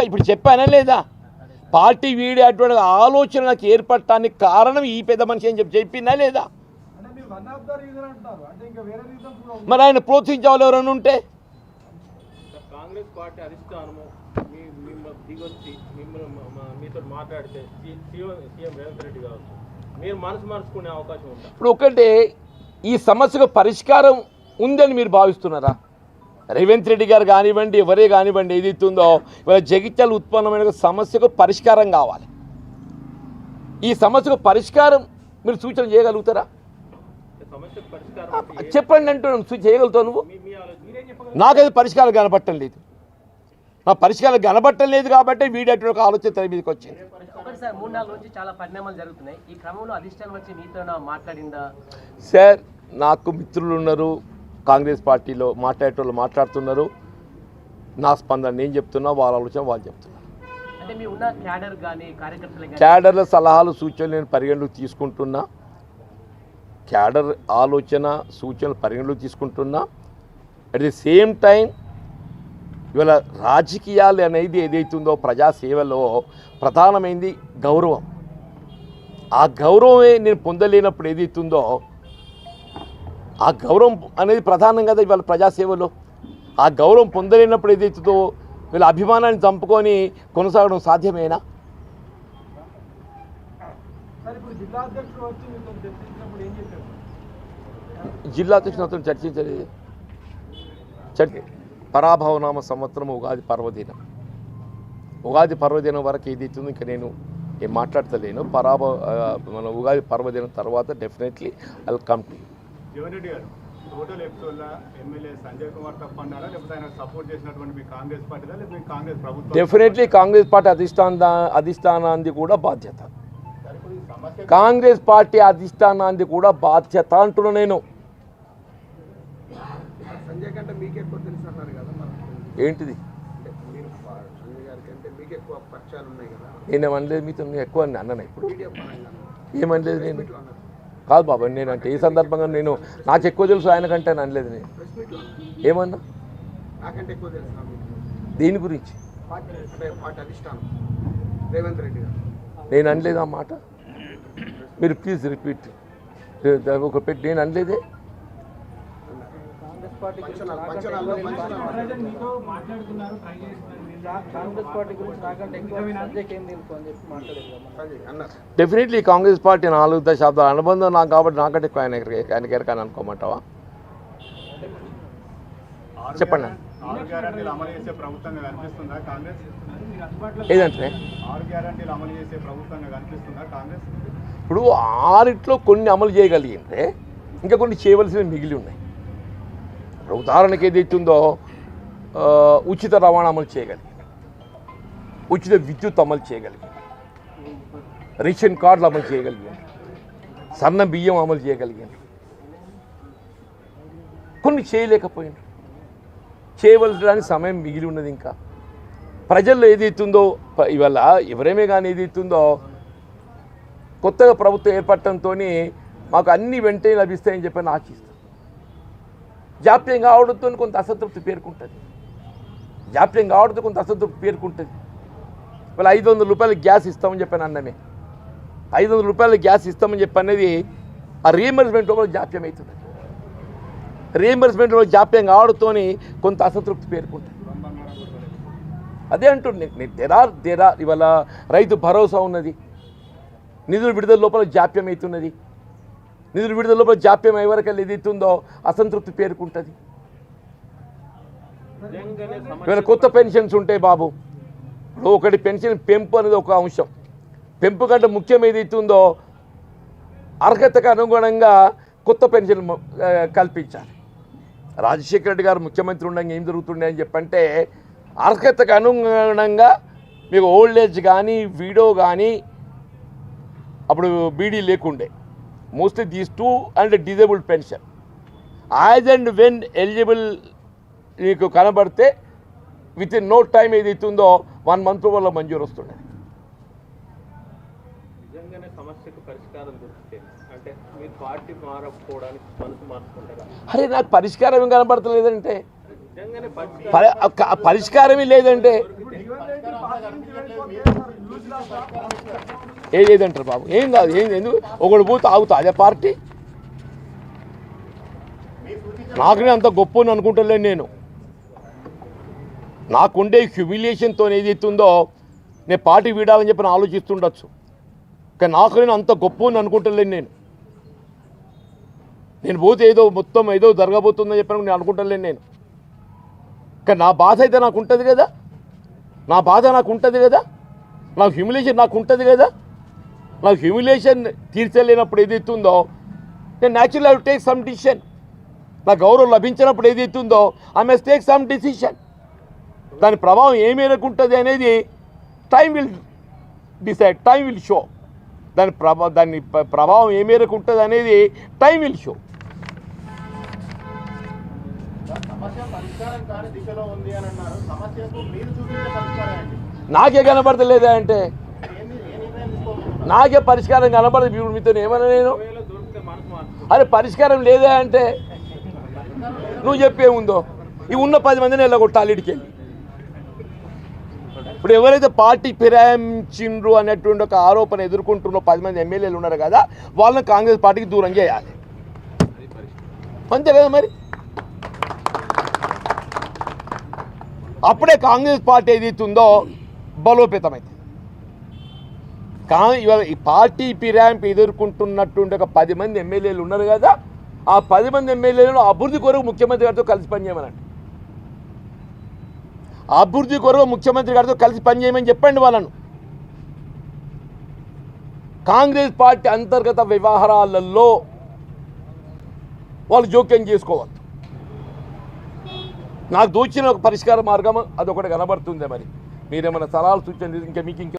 ఇప్పుడు చెప్పానా లేదా? పార్టీ వీడే అటువంటి ఆలోచన నాకు ఏర్పడటానికి కారణం ఈ పెద్ద మనిషి అని చెప్పినా లేదా? మరి ఆయన ప్రోత్సహించే వాళ్ళు ఎవరైనా ఉంటే కాంగ్రెస్ పార్టీ అధిష్టానము దిగొచ్చి మీతో మాట్లాడితే సీఎం రేవంత్ రెడ్డి కావచ్చు, మీరు మనసు మార్చుకునే అవకాశం ఉంది. ఇప్పుడు ఒకటే ఈ సమస్యకు పరిష్కారం ఉందని మీరు భావిస్తున్నారా? రేవంత్ రెడ్డి గారు కానివ్వండి, ఎవరే కానివ్వండి, ఏదైతుందో ఇవాళ జగిత్యాల ఉత్పన్నమైన సమస్యకు పరిష్కారం కావాలి. ఈ సమస్యకు పరిష్కారం మీరు సూచన చేయగలుగుతారా? చెప్పండి అంటున్నాను. చేయగలుగుతావు నువ్వు? నాకైతే పరిష్కారం కనబట్టం లేదు. నా పరిష్కారం కనబట్టం లేదు కాబట్టి వీడేటువంటి ఒక ఆలోచన తెర మీదకి వచ్చింది. సార్, నాకు మిత్రులు ఉన్నారు కాంగ్రెస్ పార్టీలో, మాట్లాడేటోళ్ళు మాట్లాడుతున్నారు. నా స్పందన నేను చెప్తున్నా, వాళ్ళ ఆలోచన వాళ్ళు చెప్తున్నారు. క్యాడర్ల సలహాలు సూచనలు నేను పరిగణలోకి తీసుకుంటున్నా. క్యాడర్ ఆలోచన సూచనలు పరిగణలోకి తీసుకుంటున్నా. అట్ ది సేమ్ టైం ఇవాళ రాజకీయాలు అనేది ఏదైతుందో ప్రజాసేవలో ప్రధానమైంది గౌరవం. ఆ గౌరవమే నేను పొందలేనప్పుడు ఏదైతుందో ఆ గౌరవం అనేది ప్రధానం కదా ఇవాళ ప్రజాసేవలో. ఆ గౌరవం పొందలేనప్పుడు ఏదైతుందో వీళ్ళ అభిమానాన్ని చంపుకొని కొనసాగడం సాధ్యమేనా? జిల్లా అధ్యక్షులతో చర్చించలేదు. పరాభవనామ సంవత్సరం ఉగాది పర్వదినం. ఉగాది పర్వదినం వరకు ఏదైతుందో ఇంకా నేను ఏం మాట్లాడతలేను. మన ఉగాది పర్వదినం తర్వాత definitely I will come to you. Jeevan Reddy గారు, టోటల్ ఎపిసోడ్లో ఎమ్మెల్యే సంజయ్ కుమార్ తప్పన్నారా, లేకపోతే ఆయన సపోర్ట్ చేసినటువంటి మీ కాంగ్రెస్ పార్టీదా, లేకపోతే మీ కాంగ్రెస్ ప్రభుత్వం? డెఫినెట్లీ కాంగ్రెస్ పార్టీ అధిష్టానాన్ని కూడా బాధ్యత. కాంగ్రెస్ పార్టీ అధిష్టానాన్ని కూడా బాధ్యత అంటున్నా నేను. ఏంటిది? నేనేమనలేదు మీతో, ఎక్కువ అన్నాను ఇప్పుడు. ఏమనలేదు నేను. కాదు బాబా, నేనంటే ఈ సందర్భంగా నేను నాకు ఎక్కువ తెలుసు ఆయన కంటే అనలేదు. నేను ఏమన్నా దీని గురించి నేను అనలేదు ఆ మాట. మీరు ప్లీజ్ రిపీట్. ఒక పెట్టి నేను అనలేదే. డెఫినెట్లీ కాంగ్రెస్ పార్టీ 4 దశాబ్దాల అనుబంధం నాకు కాబట్టి నాకంటే ఎక్కువ ఆయనకి ఎరకాని అనుకోమంటావా? చెప్పండి. ఏదంటే ఇప్పుడు 6 కొన్ని అమలు చేయగలిగింటే ఇంకా కొన్ని చేయవలసినవి మిగిలి ఉన్నాయి. ఉదాహరణకి ఏదైతుందో ఉచిత రవాణా అమలు చేయగలిగింది, ఉచిత విద్యుత్ అమలు చేయగలిగింది, రేషన్ కార్డులు అమలు చేయగలిగింది, సన్న బియ్యం అమలు చేయగలిగింది. కొన్ని చేయలేకపోయింది. చేయవలసిన సమయం మిగిలి ఉన్నది. ఇంకా ప్రజల్లో ఏదైతుందో ఇవాళ ఎవరేమే కానీ ఏదైతుందో కొత్తగా ప్రభుత్వం ఏర్పడటంతో మాకు అన్ని వెంటనే లభిస్తాయని చెప్పని ఆశిస్తాం. జాప్యం కావడంతో కొంత అసంతృప్తి పేర్కొంటుంది. ఇవాళ 500 రూపాయలు గ్యాస్ ఇస్తామని చెప్పాను అన్నమే. 500 రూపాయలు గ్యాస్ ఇస్తామని చెప్పి అనేది ఆ రీఎంబర్స్మెంట్లో కూడా జాప్యం అవుతుంది. రీఎంబర్స్మెంట్లో జాప్యం కావడంతో కొంత అసంతృప్తి పేర్కొంటుంది. అదే అంటుంది. దేర్ ఆర్ ఇవాళ రైతు భరోసా ఉన్నది. నిధుల విడుదల లోపల జాప్యం అవుతున్నది. నిధుల విడుదల లోపల జాప్యం అయ్యే వరకు ఏదైతుందో అసంతృప్తి పేర్కొంటుంది. ఇవాళ కొత్త పెన్షన్స్ ఉంటాయి బాబు. ఒకటి పెన్షన్ పెంపు అనేది ఒక అంశం. పెంపు కంటే ముఖ్యం ఏదైతుందో అర్హతకు అనుగుణంగా కొత్త పెన్షన్ కల్పించాలి. రాజశేఖర రెడ్డి గారు ముఖ్యమంత్రి ఉండగా ఏం జరుగుతుండే అని చెప్పంటే అర్హతకు అనుగుణంగా మీకు ఓల్డ్ ఏజ్ కానీ వీడో కానీ అప్పుడు బీడీ లేకుండే. Mostly these 2 and disabled pension as and when eligible మీకు కనబడితే విత్ ఇన్ నో టైం ఏదైతుందో 1 మంత్ వల్ల మంజూరు వస్తుండే. నిజంగానే సమస్యకు పరిష్కారం దొరికితే అంటే మీరు పార్టీ మారకపోవడానికి మనసు మార్చుకుంటారా? అరే నాకు పరిష్కారం పరిష్కారమే లేదంటే ఏదంటారు బాబు? ఏం కాదు, ఏం ఎందుకు ఒకడు పోతే ఆగుతా అదే పార్టీ? నాకునే అంత గొప్ప అని అనుకుంటలేను నేను. నాకుండే హ్యూమిలియేషన్తో ఏదైతుందో నేను పార్టీ వీడాలని చెప్పి నేను ఆలోచిస్తుండొచ్చు, కానీ నాకు నేను అంత గొప్ప అని అనుకుంటలేను నేను పోతే ఏదో మొత్తం ఏదో జరగబోతుందని చెప్పి నేను అనుకుంటలేను నేను. కానీ నా బాధ అయితే నాకు ఉంటుంది కదా, నా బాధ నాకు ఉంటుంది కదా, నా హ్యూమిలేషన్ నాకు ఉంటుంది కదా. నా హ్యూమిలేషన్ తీర్చలేనప్పుడు ఏదైతుందో నేను natural I take some decision. నా గౌరవం లభించినప్పుడు ఏదైతుందో I must take some decision. దాని ప్రభావం ఏ మేరకు ఉంటుంది అనేది time will decide, time will show. దాని ప్రభావం ఏ మేరకు ఉంటుంది అనేది టైం విల్ షో. సమస్య పరిష్కారం కాని దిశలో ఉంది అని అన్నారు. సమస్యకు మీరు చూపించే పరిష్కారం ఏంటి? నాకే కనబడతలేదా అంటే ఏ నిర్ణయం తీసుకోవాలి? నాకే పరిష్కారం కనబడదు. ఇప్పుడు మీతో ఏమన్నా నేను దొరికితే మనసు మార్చు. అరే పరిష్కారం లేదా అంటే నువ్వు చెప్పేముందో ఈ ఉన్న 10 మందిని వెళ్ళగొట్టాలి ఇడికెళ్ళి. ఇప్పుడు ఎవరైతే పార్టీ ఫిరాయించిండ్రు అనేటువంటి ఒక ఆరోపణ ఎదుర్కొంటున్న 10 మంది ఎమ్మెల్యేలు ఉన్నారు కదా, వాళ్ళని కాంగ్రెస్ పార్టీకి దూరం చేయాలి. అంతే కదా మరి. అప్పుడే కాంగ్రెస్ పార్టీ ఏదైతుందో బలోపేతమైంది. ఇవాళ ఈ పార్టీ ఫిరాయింపు ఎదుర్కొంటున్నటువంటి ఒక 10 మంది ఎమ్మెల్యేలు ఉన్నారు కదా, ఆ 10 మంది ఎమ్మెల్యేలను అభివృద్ధి కొరకు ముఖ్యమంత్రి గారితో కలిసి పనిచేయమనండి. అభివృద్ధి కొరకు ముఖ్యమంత్రి గారితో కలిసి పనిచేయమని చెప్పండి వాళ్ళను. కాంగ్రెస్ పార్టీ అంతర్గత వ్యవహారాలలో వాళ్ళు జోక్యం చేసుకోవద్దు. నాకు దోచిన ఒక పరిష్కార మార్గం అదొకటి కనబడుతుంది. మరి మీరేమైనా సలహాలు సూచనలు ఇంకా మీకు ఇంకా